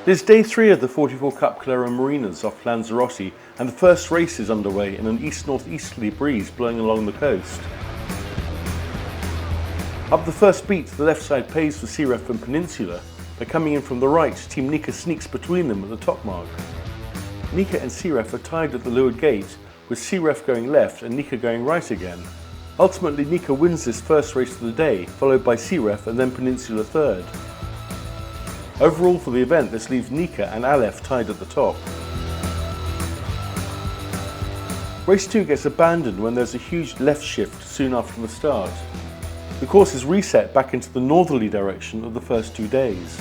It is day 3 of the 44Cup Calero Marinas off Lanzarote, and the first race is underway in an east-northeasterly breeze blowing along the coast. Up the first beat, the left side pays for Aleph and Peninsula, but coming in from the right, Team Nika sneaks between them at the top mark. Nika and Aleph are tied at the leeward gate, with Aleph going left and Nika going right again. Ultimately, Nika wins this first race of the day, followed by Aleph and then Peninsula third. Overall for the event, this leaves Nika and Aleph tied at the top. Race 2 gets abandoned when there's a huge left shift soon after the start. The course is reset back into the northerly direction of the first 2 days.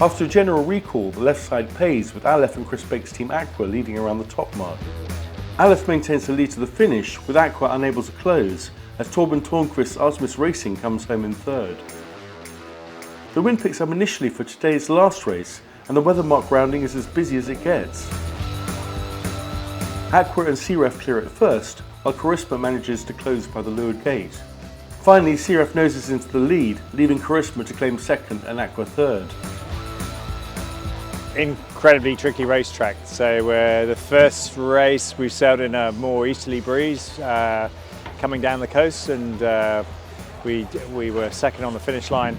After a general recall, the left side pays, with Aleph and Chris Bake's Team Aqua leading around the top mark. Aleph maintains the lead to the finish, with Aqua unable to close, as Torben Tornquist's Artemis Racing comes home in third. The wind picks up initially for today's last race, and the weathermark rounding is as busy as it gets. Aqua and Aleph clear at first, while Charisma manages to close by the leeward gate. Finally, Aleph noses into the lead, leaving Charisma to claim second and Aqua third. Incredibly tricky racetrack. So the first race we sailed in a more easterly breeze coming down the coast, and we were second on the finish line,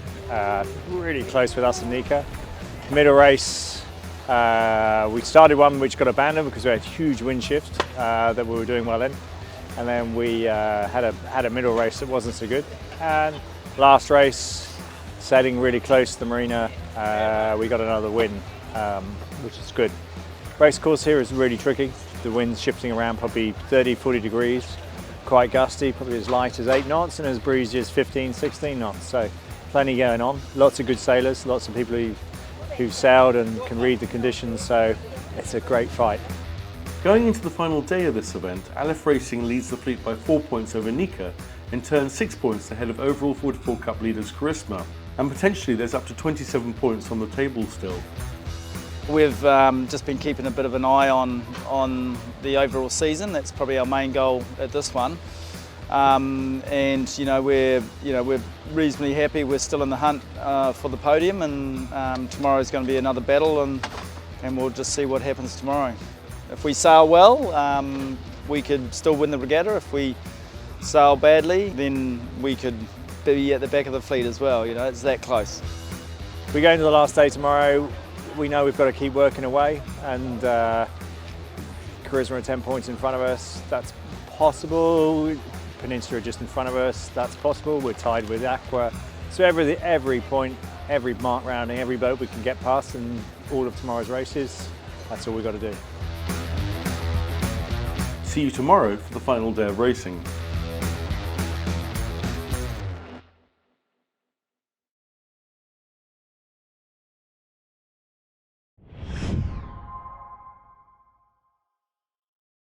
really close with us and Nika. Middle race, we started one which got abandoned because we had a huge wind shift that we were doing well in, and then we had a middle race that wasn't so good. And last race, sailing really close to the marina, we got another win, which is good. Race course here is really tricky. The wind's shifting around probably 30-40 degrees. Quite gusty, probably as light as 8 knots, and as breezy as 15-16 knots. So plenty going on. Lots of good sailors, lots of people who've sailed and can read the conditions, so it's a great fight. Going into the final day of this event, Aleph Racing leads the fleet by 4 points over Nika, in turn 6 points ahead of overall 44 Cup leaders Charisma, and potentially there's up to 27 points on the table still. We've just been keeping a bit of an eye on the overall season. That's probably our main goal at this one. And we're reasonably happy. We're still in the hunt for the podium, and tomorrow's going to be another battle, and we'll just see what happens tomorrow. If we sail well, we could still win the regatta. If we sail badly, then we could be at the back of the fleet as well. It's that close. We go into the last day tomorrow. We know we've got to keep working away, and Charisma are 10 points in front of us. That's possible. Peninsula are just in front of us. That's possible. We're tied with Aqua. So every point, every mark rounding, every boat we can get past in all of tomorrow's races, that's all we've got to do. See you tomorrow for the final day of racing.